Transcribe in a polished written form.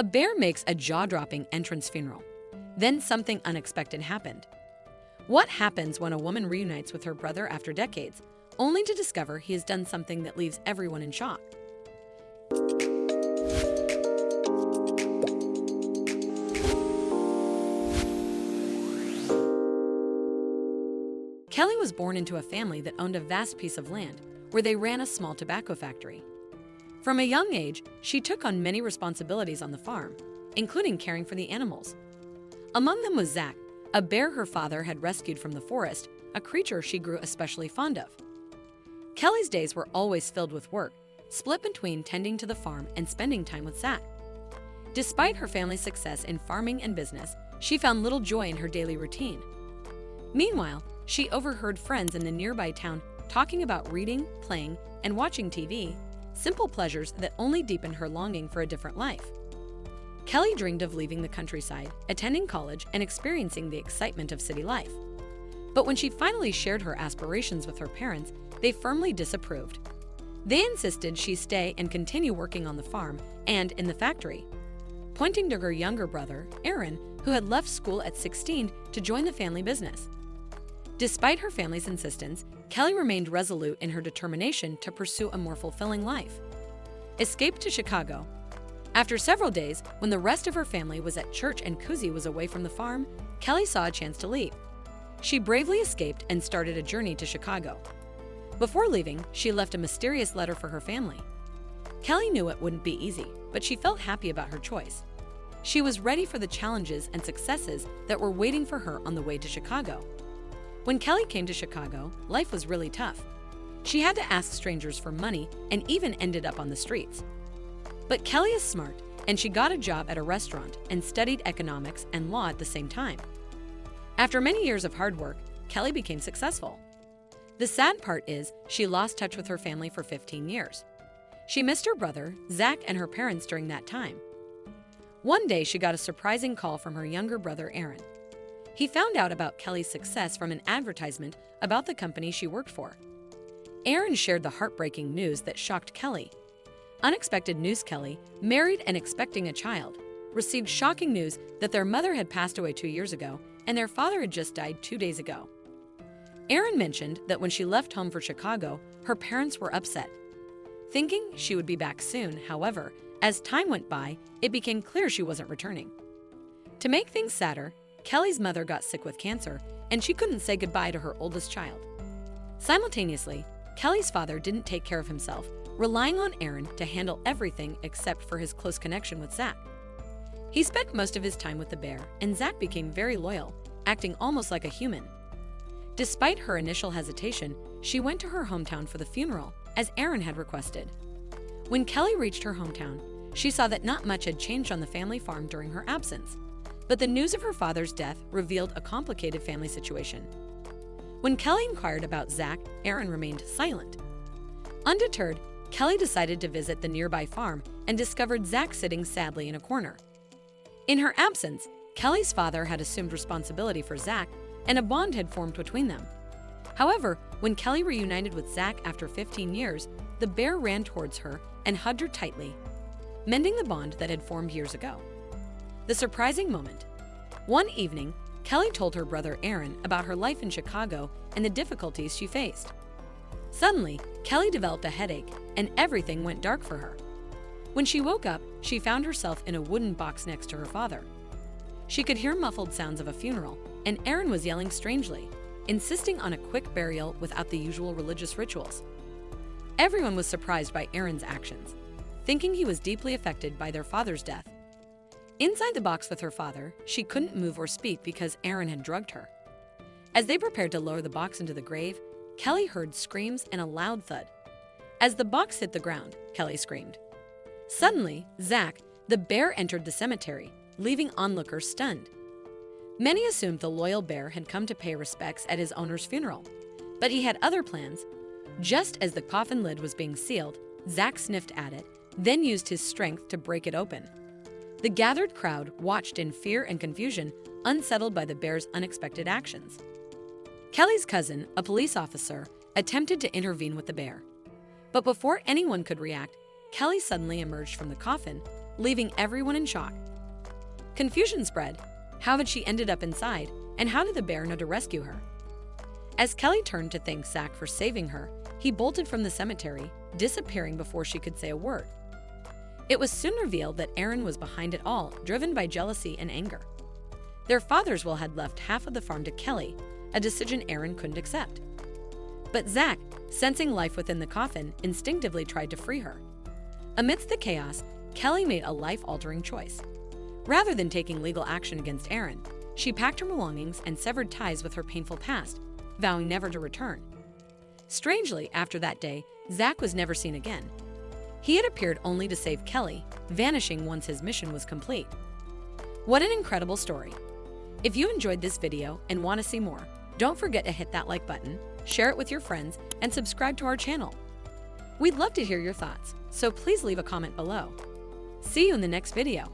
A bear makes a jaw-dropping entrance funeral. Then something unexpected happened. What happens when a woman reunites with her brother after decades, only to discover he has done something that leaves everyone in shock? Kelly was born into a family that owned a vast piece of land where they ran a small tobacco factory. From a young age, she took on many responsibilities on the farm, including caring for the animals. Among them was Zach, a bear her father had rescued from the forest, a creature she grew especially fond of. Kelly's days were always filled with work, split between tending to the farm and spending time with Zach. Despite her family's success in farming and business, she found little joy in her daily routine. Meanwhile, she overheard friends in the nearby town talking about reading, playing, and watching TV, simple pleasures that only deepened her longing for a different life. Kelly dreamed of leaving the countryside, attending college, and experiencing the excitement of city life. But when she finally shared her aspirations with her parents, they firmly disapproved. They insisted she stay and continue working on the farm and in the factory, pointing to her younger brother, Aaron, who had left school at 16 to join the family business. Despite her family's insistence, Kelly remained resolute in her determination to pursue a more fulfilling life. Escaped to Chicago. After several days, when the rest of her family was at church and Kuzi was away from the farm, Kelly saw a chance to leave. She bravely escaped and started a journey to Chicago. Before leaving, she left a mysterious letter for her family. Kelly knew it wouldn't be easy, but she felt happy about her choice. She was ready for the challenges and successes that were waiting for her on the way to Chicago. When Kelly came to Chicago, life was really tough. She had to ask strangers for money and even ended up on the streets. But Kelly is smart, and she got a job at a restaurant and studied economics and law at the same time. After many years of hard work, Kelly became successful. The sad part is she lost touch with her family for 15 years. She missed her brother, Zach, and her parents during that time. One day, she got a surprising call from her younger brother, Aaron. He found out about Kelly's success from an advertisement about the company she worked for. Aaron shared the heartbreaking news that shocked Kelly. Unexpected news: Kelly, married and expecting a child, received shocking news that their mother had passed away 2 years ago and their father had just died 2 days ago. Aaron mentioned that when she left home for Chicago, her parents were upset. Thinking she would be back soon, however, as time went by, it became clear she wasn't returning. To make things sadder, Kelly's mother got sick with cancer, and she couldn't say goodbye to her oldest child. Simultaneously, Kelly's father didn't take care of himself, relying on Aaron to handle everything except for his close connection with Zach. He spent most of his time with the bear, and Zach became very loyal, acting almost like a human. Despite her initial hesitation, she went to her hometown for the funeral, as Aaron had requested. When Kelly reached her hometown, she saw that not much had changed on the family farm during her absence. But the news of her father's death revealed a complicated family situation. When Kelly inquired about Zach, Aaron remained silent. Undeterred, Kelly decided to visit the nearby farm and discovered Zach sitting sadly in a corner. In her absence, Kelly's father had assumed responsibility for Zach, and a bond had formed between them. However, when Kelly reunited with Zach after 15 years, the bear ran towards her and hugged her tightly, mending the bond that had formed years ago. The surprising moment. One evening, Kelly told her brother Aaron about her life in Chicago and the difficulties she faced. Suddenly, Kelly developed a headache, and everything went dark for her. When she woke up, she found herself in a wooden box next to her father. She could hear muffled sounds of a funeral, and Aaron was yelling strangely, insisting on a quick burial without the usual religious rituals. Everyone was surprised by Aaron's actions, thinking he was deeply affected by their father's death. Inside the box with her father, she couldn't move or speak because Aaron had drugged her. As they prepared to lower the box into the grave, Kelly heard screams and a loud thud. As the box hit the ground, Kelly screamed. Suddenly, Zach, the bear, entered the cemetery, leaving onlookers stunned. Many assumed the loyal bear had come to pay respects at his owner's funeral, but he had other plans. Just as the coffin lid was being sealed, Zach sniffed at it, then used his strength to break it open. The gathered crowd watched in fear and confusion, unsettled by the bear's unexpected actions. Kelly's cousin, a police officer, attempted to intervene with the bear. But before anyone could react, Kelly suddenly emerged from the coffin, leaving everyone in shock. Confusion spread. How had she ended up inside, and how did the bear know to rescue her? As Kelly turned to thank Zach for saving her, he bolted from the cemetery, disappearing before she could say a word. It was soon revealed that Aaron was behind it all, driven by jealousy and anger. Their father's will had left half of the farm to Kelly, a decision Aaron couldn't accept. But Zach, sensing life within the coffin, instinctively tried to free her. Amidst the chaos, Kelly made a life-altering choice. Rather than taking legal action against Aaron, she packed her belongings and severed ties with her painful past, vowing never to return. Strangely, after that day, Zach was never seen again. He had appeared only to save Kelly, vanishing once his mission was complete. What an incredible story! If you enjoyed this video and want to see more, don't forget to hit that like button, share it with your friends, and subscribe to our channel. We'd love to hear your thoughts, so please leave a comment below. See you in the next video.